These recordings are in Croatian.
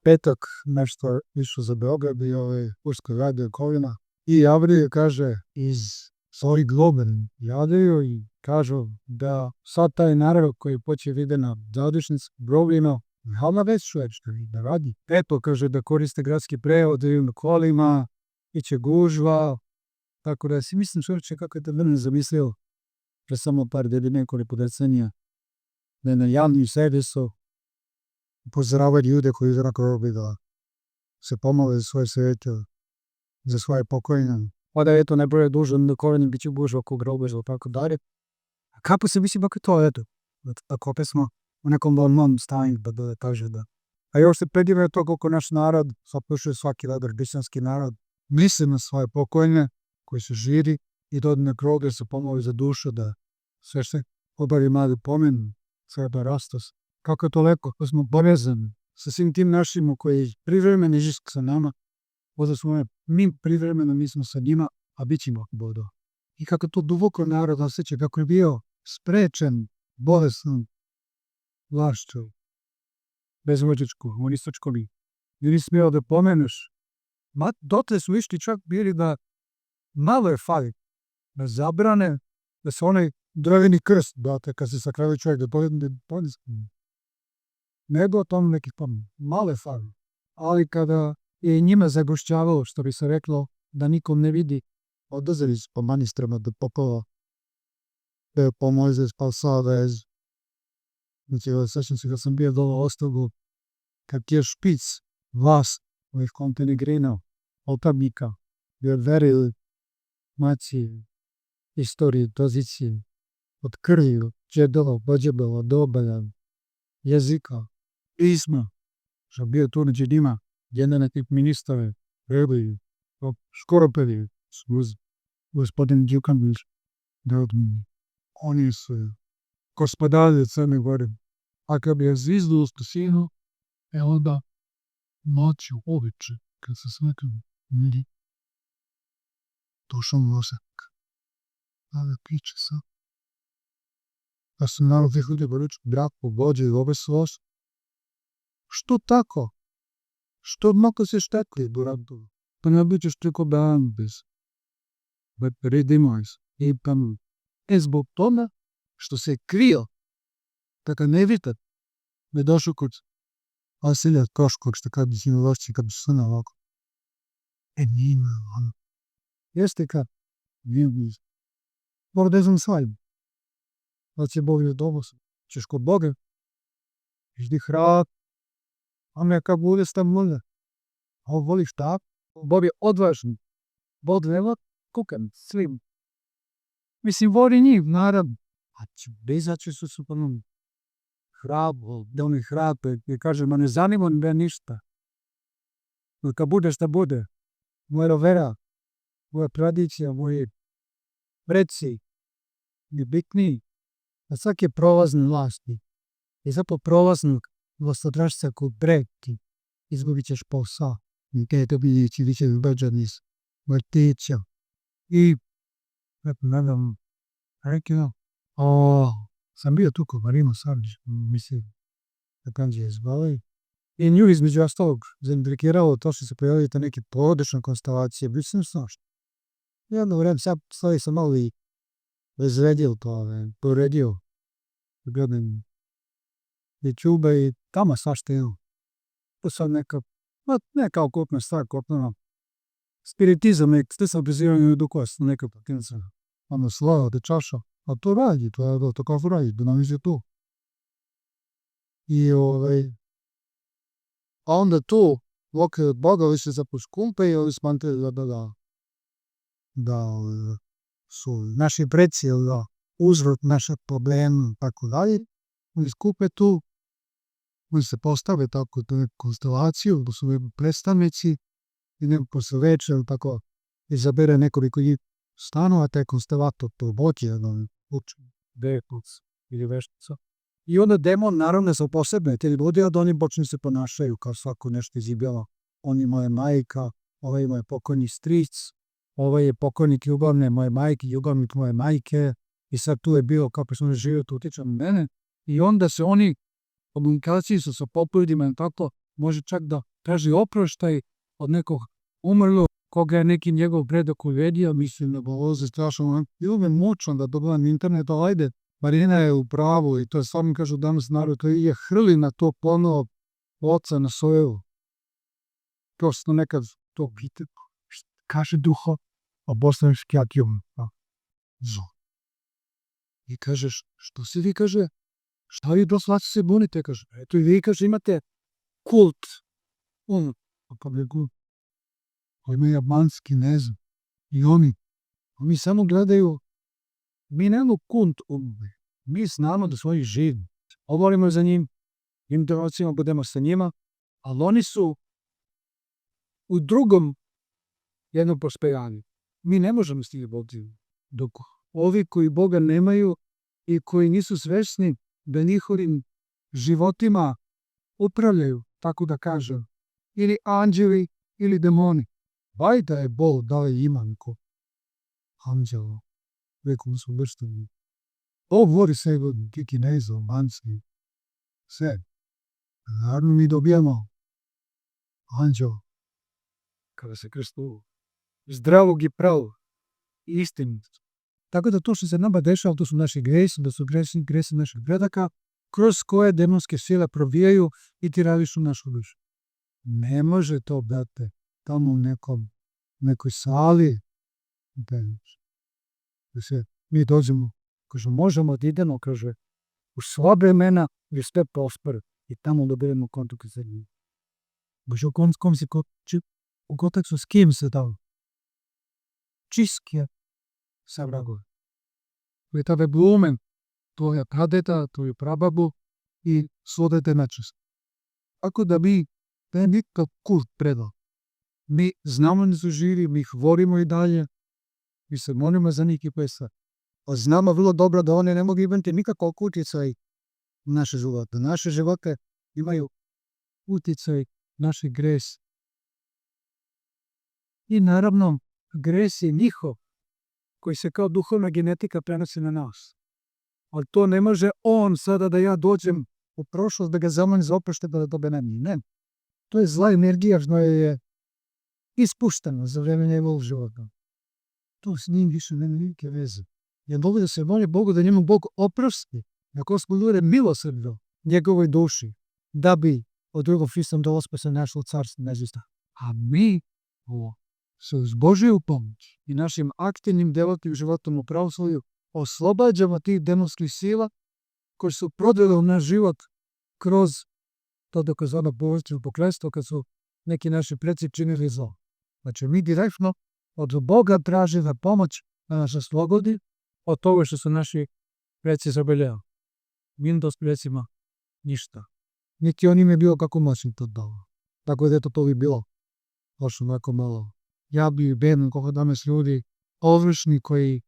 petak nešto išao za Beograd i uskoro radio Kovina i javljaju, kaže, iz svojih Globen javljaju i kažu da sad taj narod koji poče vide na zadušnicu Brovino, hala već što da radi. Eto, kaže, da koriste gradski prevod, da na kolima, iće gužva, tako da si mislim čovječe kako je to vrlo zamislio pre samo par nekoliko decenija da je na javnim servisu upozoravati ljude koji zrako robi da se pomole za svoje svete, za svoje pokojne. Onda je to najbolje dužan da korenim bit će gužva kog robe ili tako dalje. A kako se mislim kako je to, eto, tako opet smo u nekom mom stanju da kaže da. A još se predivaju to koliko naš narod, sapušuje svaki ladar, hrišćanski narod, misli na svoje pokojne koji su žiri i dođe na groblje se pomoli za dušu da sve što obavi mali pomen, sve da rastos. Kako je to lepo, da smo povezani sa svim tim našim koji privremeno žive sa nama, onda smo mi privremeno, mi smo sa njima, a bit ćemo bodo. I kako to duboko narod osjeća, kako je bio sprečen, bolesnom vlašću, bezvođačku, unistačkom i nisi smio da pomeneš. Dotle su išli čak bili da malo je fali, da zabrane, da se onaj drveni krst date, kad se sakrali čovjek, da pojedne ne je bilo tamo nekih male fali. Ali kada je njima zagošćavalo, što bi se reklo, da nikom ne vidi, odazeli su po manistrama do popova, da je po Mojzes, pa Savez. Znači, sećam se kad sam bio dole u Ostogu, kad je špic vas ovih kontenegrina, oltarnika, bio verili maci istorije, pozicije, od krvi, džedova, bođebela, dobalja, jezika, pisma, što bio tu među njima, jedan od tih ministara, Rebi, Škoropevi, gospodin Đukanović, oni su gospodari Crne Gore. A kad bi je zvizdu u stasinu, onda noću uveče, kad se svetili, miri, došao mozak. Ali piče sam. Da su narod tih ljudi boruču, brak, pobođe i ove svos. Što tako? Što mnogo se štetli, buradu? Pa ne bićeš tako dan bez. Bet redimoj se. I pa zbog toga što se krio, tako ne vidite, me došao kod Vasilija Koškog, što kad bi si na lošći, kad bi se na ovako. Nima, ono. Jeste kad? Nima. Bog da znam svajim. Da će Bog je domo sam. Ćeš kod Boga. Ždi hrab. A neka bude stav mlada. A ovo voliš tak? Bog je odvažan. Bog nema kukan svim. Mislim, voli njih, naravno. A će bezače su su panom hrabo, da oni hrape, i kaže, ma ne zanima me ništa. Neka bude šta bude. Moja vera, moja tradicija, moji preci, je bitniji. A svake prolazne vlasti. I zato prolaznog vlastodrašca kod breki izgubit ćeš posao. I kada je to biljeći više vybađan iz vrtića. I, ne znam, rekao, sam bio tu kod Marino Sarđe, mislim, da kanđe je zvali. I nju između ostalog zaintrigiralo to što se pojavili te neke porodične konstelacije, bilo sam snašno. Jedno vreme, sad stvari sam malo i izredio to, poredio, gledam YouTube i tamo svašta je. To sad ne kao kopna stvar, kopna spiritizam, sve se obiziranje dukost, neka pakinca. Ono slava, da čaša. A to radi, to kako radi, da nam iže tu. I a onda tu, loke od Boga, više za poskumpe i ovi smantrili da su naši preci, da uzrok naša problema, tako dalje. Oni skupe tu, oni se postave tako tu neku konstelaciju, da su predstavnici i neko se veče, tako izabere nekoliko njih stanova, taj konstelator to bođe, učin, Bekuc ili Veštica. I onda demon naravno se posebne te ljudi, a da oni počne se ponašaju kao svako nešto izibjava. On je moja majka, ovaj je moj pokojni stric, ovaj je pokojnik ljubavne moje majke, ljubavnik moje majke, i sad tu je bilo kako se oni živio, tu utiče na mene. I onda se oni, komunikaciji su sa popoljudima, tako, može čak da traži oproštaj od nekog umrlog, koga je neki njegov predak uvedio, mislim da ovo je strašno. Bilo bi moćno da dobavim internet, ali ajde, Marina je u pravu i to je stvarno kažu danas narod, to je hrli na to ponovo oca na svoju. Prosto nekad to pite, kaže duho, a bosanski akijom. I kažeš, što si vi, kaže, šta vi Bosanci se bunite, kaže, eto i vi, kaže, imate kult. Pa begu, ima japanski, ne znam. I oni samo gledaju, mi nemamo kult mi znamo da su oni živi. Ovolimo za njim, interacijama budemo sa njima, ali oni su u drugom jednom prosperanju. Mi ne možemo s njih voditi. Dok ovi koji Boga nemaju i koji nisu svesni da njihovim životima upravljaju, tako da kažem, ili anđeli ili demoni. Baj da je Bog dao imanko anđela. Vekom su vrstani. Bog voli sebe od Kineza, Manci, sve. Naravno mi dobijamo anđela kada se krstu zdravog i pravog i istinitog. Tako da to što se nama dešava, to su naši gresi, da su gresi naših predaka, kroz koje demonske sile probijaju i tirališu našu dušu. Ne može to, brate, tamo u nekoj sali, da se mi dođemo, kaže, možemo da idemo, kaže, u sva vremena i sve prospere i tamo dobijemo kontakt sa njim. Bože, u kontaktu s kim se dao? Čistke sa vragove. Vetave blumen, tvoja pradeda, tvoju prababu i svodete načest. Ako da mi ne nikakav kult predao, mi znamo da su živi, mi ih volimo i dalje, mi se molimo za njih i pesa. A znamo vrlo dobro da one ne mogu imati nikakav utjecaj u naše živote. Naše živote imaju utjecaj naših gresa. I naravno, gres je njihov, koji se kao duhovna genetika prenosi na nas. Ali to ne može on sada da ja dođem u prošlost, da ga zamolim za oproštaj da dobe na njih. Ne. To je zla energija što je ispuštena za vreme njegovog života. To s njim više nema nikakve veze. Jer dovolj da se moli Bogu da njemu Bog oprosti, na Gospod bude milosrdio njegovoj duši, da bi od drugog Hristom dolazka se našlo carstvo nežista. A mi se uz Božiju pomoć i našim aktivnim delatnim životom u pravoslavlju oslobađamo tih demonskih sila koji su prodale u naš život kroz to dokazano božansko pokletstvo kad su neki naši preci činili zlo. Znači mi direktno od Boga tražimo pomoć da nas oslobodi od toga što su naši preci zaboljeli. Mi to s precima ništa. Niti on im je bilo kako moćno to dao. Tako da je to bi bilo baš onako malo. Ja bi bedno koliko danas ljudi ovršni koji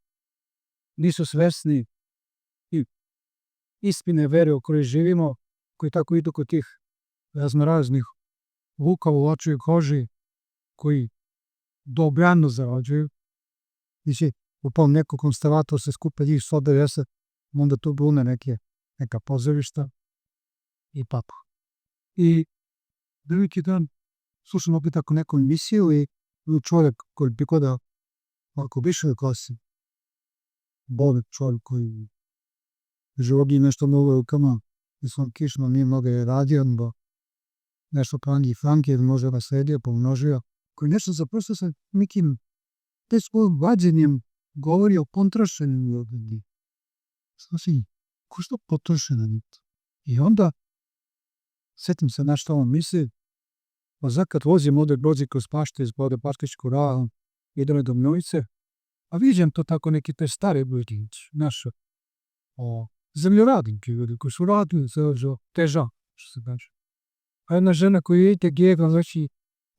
nisu svesni i istine vere u kojoj živimo, koji tako idu kod tih raznoraznih vuka u očiju koži, koji dobrano zarađuju. Znači, upao neko konstavator se skupe njih 190, onda tu brune neka pozorišta i papa. I drugi dan slušam opet tako neku emisiju i čovjek koji pripada ako višoj klasi, bolet čovjek koji živogi nešto mnogo rukama i svom kišnom nije mnogo je radio, bo nešto prangi franke ili možda nasledio, pomnožio, koji nešto zaprosto sa nekim te svojim vađenjem govori o potrošenim ljudi. Znači, ko što potrošeno nito? I onda setim se na što on misli, pa zakad vozim ovdje brozi kroz pašte iz Bode Paštičku rahu, idem do Mnojice, a viđem to tako neki te stare ljudi, naše zemljoradnike ljudi koji su radili za teža, što se kaže. A jedna žena koja je gega, znači,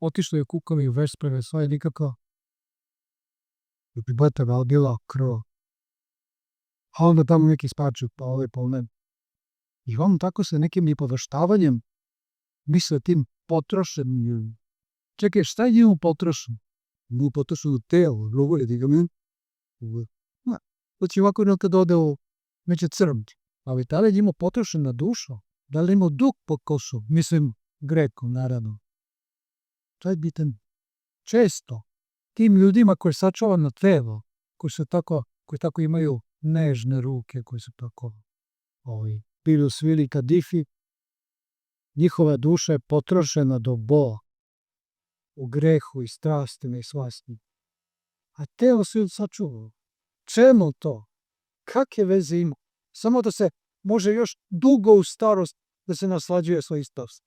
otišla je kukavi u vespreve, sva je nikakva pribletava, bila krva. A onda tamo neki spaču, pa ove polne. I on tako sa nekim nipodaštavanjem misle tim potrošenim ljudima. Čekaj, šta je njemu potrošeno? Mu potrošeno telo, drugo je, diga mi. Znači ovako nekad ode u neće crnti. Ali da li je njemu potrošena duša? Da li ima duh pod košom? Mislim, Grekom, naravno. To je bitan. Često tim ljudima koji sačuvano telo, koji tako imaju nežne ruke, koji su tako bili svili kadifi, njihova duša je potrošena do bola u grehu i strastima i slastima. A telo se sačuvalo. Čemu to? Kakve veze ima? Samo da se može još dugo u starost da se naslađuje svoj starost.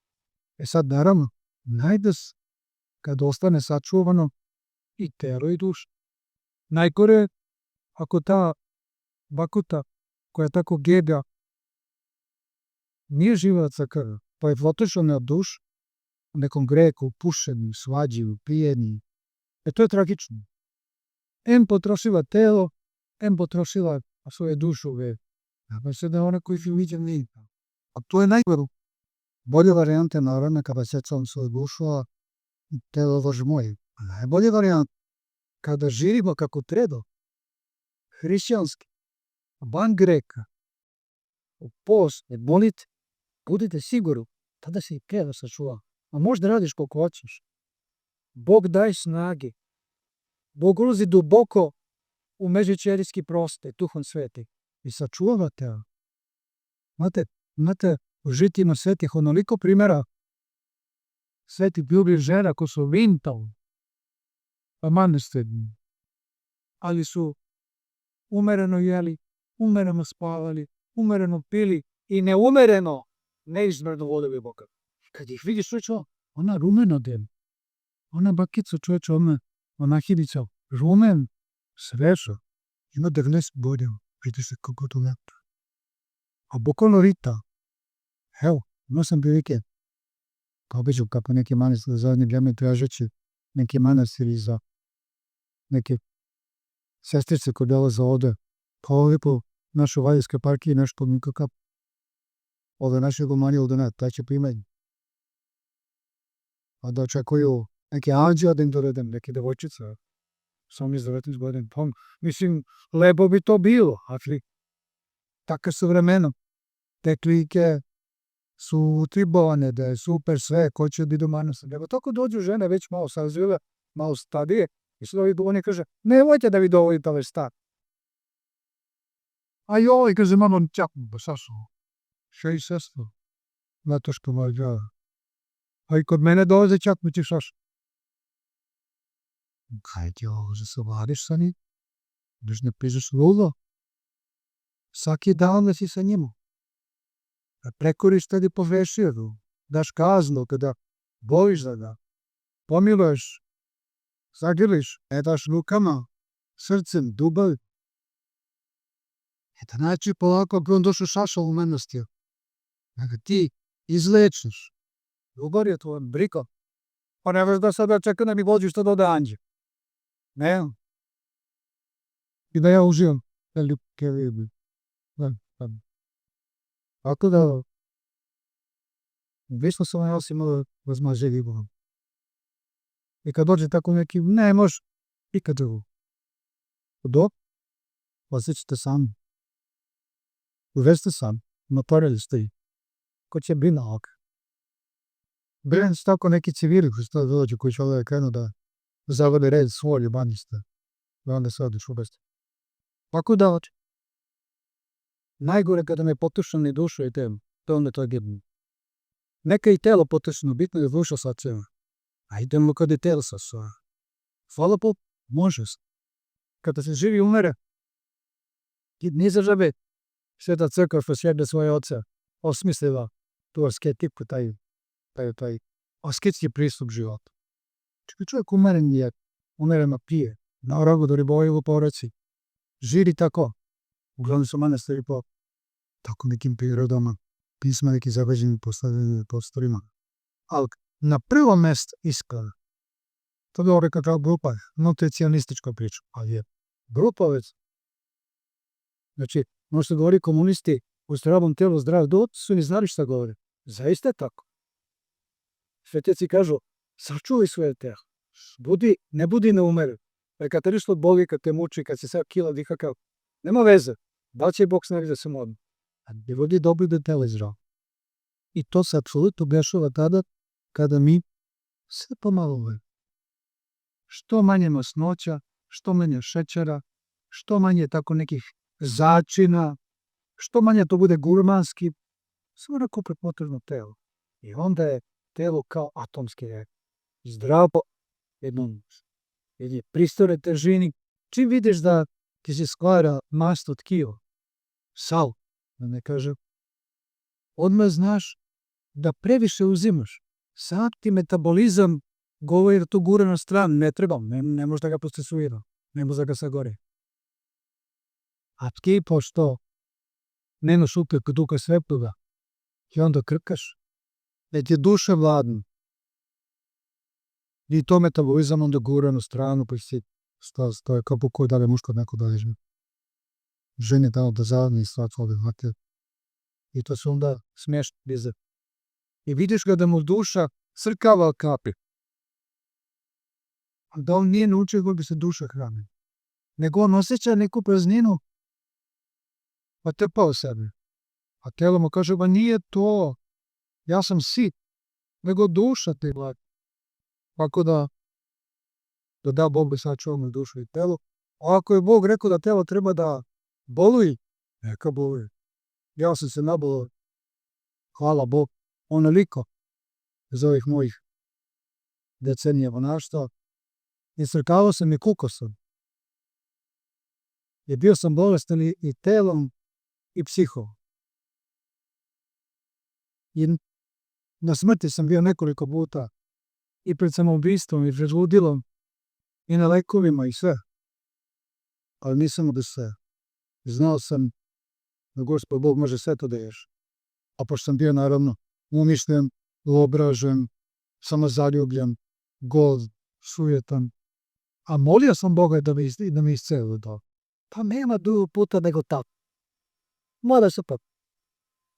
Sad naravno, najdes kad ostane sačuvano i telo i duša. Najgore je ako ta bakuta koja tako geda nije živaca krv, pa je potrošena duša u nekom greku, pušenju, svađi, pijenju. To je tragično. Em potrošila telo, em potrošila svoje dušu. Pa se da ona koji su viđeni. A to je najgore. Bolje varijante naravno kada secam svoju dušu, a telo loži moje. Najbolje varijante kada živimo kako treba, hrišćanski, van greka, u post, ne molite, budite sigurni, tada se i telo sačuva. A možda radiš koliko hoćeš. Bog daje snage. Bog ulazi duboko u međućelijski prostor, Duhom Svetim i sačuva telo. Imate u žitima svetih onoliko primjera svetih ljubih žena koji su vintali, pa manastedni, ali su umereno jeli, umereno spavali, umereno pili i neumereno neizmjerno volili Boga. Kad ih vidiš, čovječe, ona rumeno dem, ona bakica, čovječe, ona hidica, rumen, sveža, ima 19 godina, vidi se kako to nekto. A bukvalno rita, evo, imao sam prilike, pa obiđu kako neki manastir za zadnje vrijeme tražeći neki manastiri za neke sestrice koje dolaze ovde, pa ovdje po našoj Valjevskoj parkiji nešto nikakav ove naše gomanje ovdje ne, taj će primanje. A da očekuju neke anđela da im dovedem, neke devojčice, sam iz 19 godina. Pa, mislim, lepo bi to bilo, ali tako su vremena. Te klike su utribovane da je super sve, ko će biti do manastir. Nego tako dođu žene već malo sazrile, malo stadije, i sad oni kaže, nemojte da vi dovolite ove star. A joj, kaže, malo čak, sasu, 6 zato što vađa. A i kod mene dolaze čak mi ti sasu. Kaj ti ovo za se vadiš sa njim? Daš ne pižeš lulo? Svaki dan da si sa njim. Da prekoriš tada pogrešio, daš kaznu kada boliš da ga, pomiluješ, zagrliš, ne daš rukama, srcem, dubav. Da znači polako ako on došao šašao u manastir, da ga ti izlečiš. Ljubav je tvoj briko. Pa ne veš da sada čeka da mi vođi što dode anđe. Ne. I da ja uživam da ljubke ribi. Tako da višno sam ja osim malo razmaže ribu. I kad dođe tako neki, ne može, i kad drugo. Dok, osjećate sami. Uvezte sami, naparili ste ih. Ko će biti na oka. Bren su tako neki civili što dođu koji će ovdje krenu da zavode red svoj ljubaniste. Da onda se odiš uvesti. Tako da oči. Najgore kada me potušani dušu i telo, to onda to je gibno. Neka i telo potušano, bitno je duša sačeva. A idemo kad je telo sačeva. Hvala Bog, može se. Kada se živi umere, nije za žabe. Sveta crkva posjedne svoje oce osmislila tu asketiku, taj asketski pristup životu. Čovjek umeren je, umereno pije, na rogu do riboju u poraci. Živi tako. Uglavnom su manastiri po tako nekim prirodama, pisma neki zabeđeni postavljeni prostorima. Ali na prvo mjesto iskreno, to je rekao kao grupa, nutricionistička priča, ali je grupovec. Znači, možete govori komunisti u zdravom telu, zdrav duh, su ni znali šta govore. Zaista je tako. Svetjaci kažu, sačuvaj svoje telo, ne budi neumeren. Kad te nešto boli, kad te muči, kad se sve kila diha kao, nema veze. Da li će Bog snagi da se modno? A ne vodi dobro da telo je zdravo. I to se apsolutno dešava tada kada mi Sve pomalo. Što manje masnoća, što manje šećera, što manje tako nekih začina, što manje to bude gurmanski, sve onako prepotrebno telo. I onda je telo kao atomski zdravo, jedne pristojne težini. Čim vidiš da ti se stvara masno tkivo, sal, da ne kažem, odmah znaš da previše uzimaš. Sad ti metabolizam govori da to gura na stranu, ne treba, ne može da ga procesuira, ne može da ga sagore. A ti, pošto nemaš upek duha svetoga, i onda krkaš, da ti je duša vladna. I to metabolizam onda gura na stranu, pa si stoje kao pokoj da li je muško neko da liže. Žene dano da zadnji stvar ovdje hvate. I to se onda smiješno bize. I vidiš ga da mu duša crkava kapi. Da on nije naučio kako bi se duša hrani. Nego on osjeća neku prazninu, pa trpao sebe. A telo mu kaže, ba nije to, ja sam sit, nego duša te vlada. Tako da da Bog bi sačuvao dušu i telo. A ako je Bog rekao da telo treba da boluje, neka boluje. Ja sam se nabolao, hvala Bog, onoliko iz ovih mojih decenija monaštva. I crkavao sam i kukosom. I bio sam bolestan i telom i psihom. I na smrti sam bio nekoliko puta. I pred samoubistvom, i pred ludilom, i na lekovima, i sve. Ali nisam odustao. Znao sam da Gospod Bog može sve to da reši. A pošto sam bio, naravno, umišljen, uobražen, samozaljubljen, gol, sujetan. A molio sam Boga da me isceli to. Pa nema drugog puta nego tako. Mora se pa.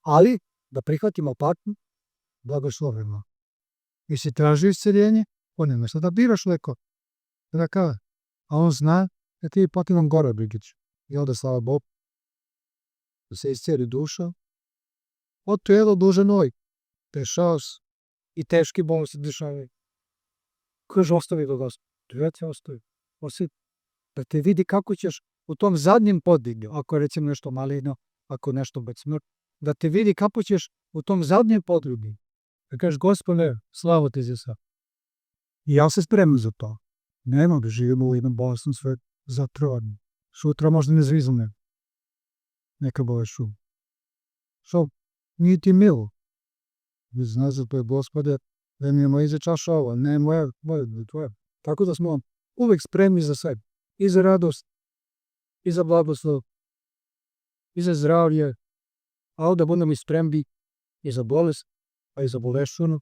Ali, da prihvatimo patnju, blagoslovimo. I si traži isceljenje, on ne misle da biraš leko. Da kaže. A on zna da ti je patinom gore, Brigić. I onda, slava Bog, da se isceli duša, od tijelo duže noj. Dešava se. I teški bol se dešavaju. Kaže, ostavi ga Gospod. Ja te ostavi. Osjeti. Da te vidi kako ćeš u tom zadnjem podvigu, ako je recimo nešto maligno, ako nešto bez smrti, da te vidi kako ćeš u tom zadnjem podvigu. Da kažeš, Gospode, slavo ti za sad. I ja se spremam za to. Nema da živimo u jednom bolesnom svetu zatrovani. Sutra možda ne zvizne. Neka bolešu. Što? Nije ti milo. Vi znaš da to je Gospode, da mi je moja čaša ova, ne moja, tvoja. Tako da smo uvek spremni za sve. I za radost, i za blagoslov, i za zdravlje, a onda budemo i spremni i za bolest, pa i za bolešćunu,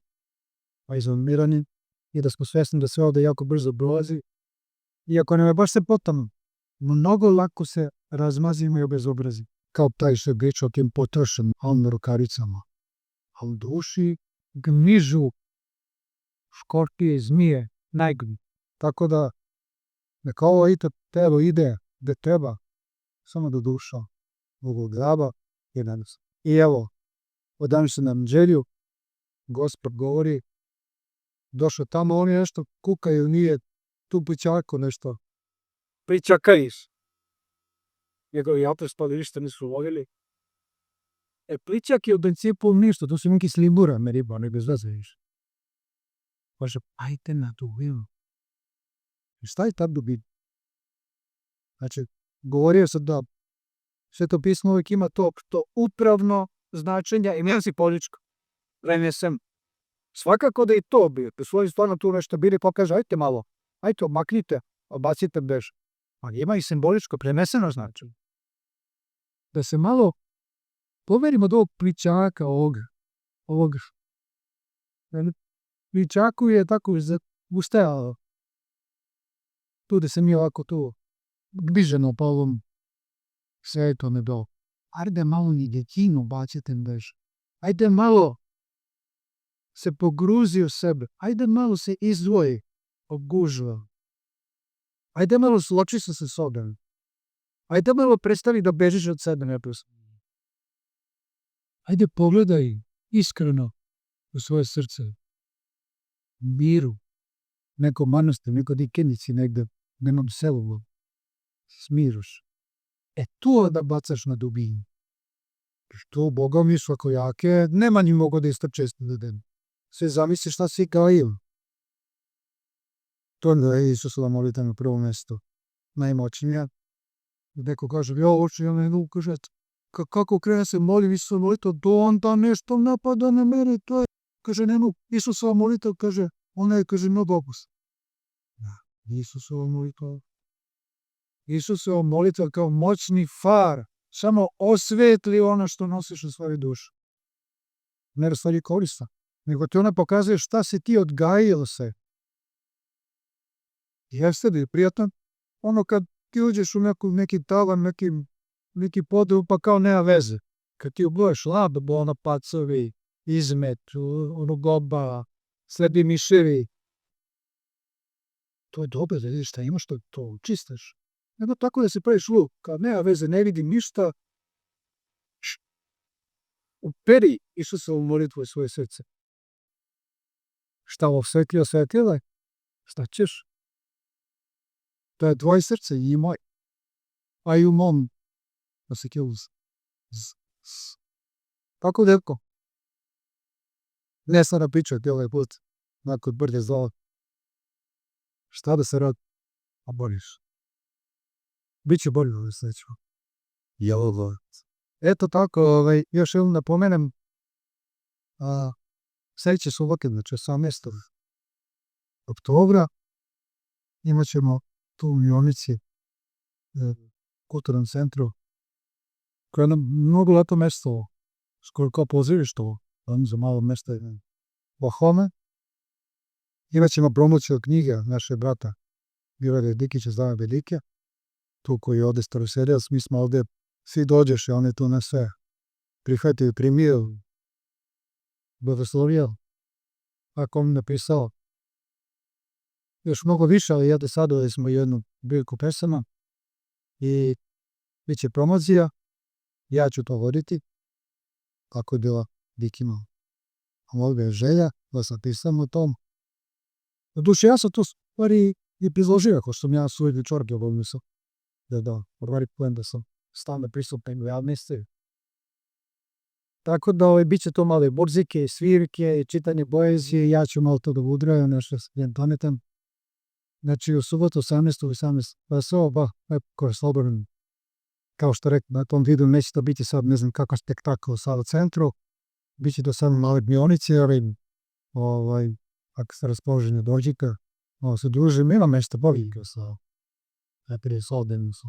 pa i za umiranje, i da smo svesni da sve ovde jako brzo prolazi. Iako nam je baš se potom, mnogo lako se razmazimo i obezobrazi. Kao taj što je pričao o tim potrošenim rukaricama. A u duši gmižu škorpije i zmije najgori. Tako da neka ovo telo ide gde treba, samo do duša, Bogog graba i danas. I evo, od današnjem evanđelju, Gospod govori, došao tamo, oni nešto kukaju, nije tu plićako nešto. Plićakajis. Njegovi apostoli ništa nisu voljeli. Plićak je u principu ništa, to su neki slibura, me riba, ne bez veze više. Kaže, ajte na dubinu. I šta je ta dubina? Znači, govorio sam da Sveto pismo uvijek ima to upravno značenje i mjezi političko. Vreme sam. Svakako da i to bi, u svojim stvarno tu nešto bili, pokaže, ajte malo, ajte omaknite, obacite bež. Ali ima i simboličko, preneseno značenje. Da se malo poverimo od ovog plićaka ovog. Plićaku je tako ustajalo. Tu da se mi ovako tu gbiženo po ovom svetom je bilo. Ajde malo ni djetinu bacite bež. Ajde malo se pogruzi u sebe. Ajde malo se izdvoji od gužva. Ajde malo sloči se sa sobom. Ajde malo prestavi da bežiš od sebe neposredno. Ajde pogledaj iskreno u svoje srce. miru, neko manastir, neko dikenici negde u jednom selu, smiriš. To da bacaš na dubinu. To, Boga mi, svakojake, nema ni mogo da istrče da den. Sve zamisli šta si gajio. To da je Isusova molitva na prvo mesto. Najmoćnija. Neko kaže, hoću ja ne mogu, kaže, kako krene se moli Isusova molitva, do onda nešto napada na mene, to je, kaže, ne mogu, Isusova molitva, kaže, ona je, kaže, mnogo opus. Isusova molitva. Isusova molitva kao moćni far, samo osvetli ono što nosiš u svojoj duši. Ne da stvari korista, nego ti ona pokazuje šta si ti odgajio se. Jeste li prijatno? Ono kad ti uđeš u neki tavan, neki podel, pa kao nema veze. Kad ti uboješ labu, ono pacovi, izmet, ono goba, slebi miševi. To je dobro da vidiš šta imaš, to čistaš. Nego tako da se praviš luk, kad nema veze, ne vidim ništa, uperi Isusovu molitvu u svoje srce. Šta osvetljila? Šta ćeš? To je tvoje srce i moj. A i u mom. Da se kjel tako deko. Ne sada pričati ovaj put, nakon brde zlo. Šta da se radi? A boliš. Biće bolje da se nećemo. Eto tako, još jednom napomenem, sljedeće subote, znači 18. oktobra, imat ćemo tu u Mionici, kulturnom centru, koje je nam mnogo lepo mesto, skoro kao pozorište, za malo mesta Bohome. Imat ćemo promociju knjige naše brata Milorada Dikića Zdravlja Velike, tu koji je ovde starosedilac, mi smo ovde, svi dođeš i on je tu na sve prihvatio i primio, blagoslovio, ako on napisao još mnogo više, ali da sad smo jednu biljku pesama i bit će promocija, ja ću to voditi, ako je bila Dikima molbe želja, da sam pisam o tom. Na duše, ja sam to stvari i prizložio, ako sam ja svoj večorke obavljusao, da, prvi plan da sam stalno prisutan u javnosti. Tako da bit će to male muzike, svirke, čitanje poezije, ja ću malo to da udraju, nešto sam pametan. Znači u subotu 18. pasova, ko je slobodan, kao što rekao na tom videu, neće to biti sad, ne znam kakav spektakl u Sava centru, bit će to samo male Mionice, ali ako ste raspoloženi dođite, se družim, ima mesta bavika sa prije soldenom su.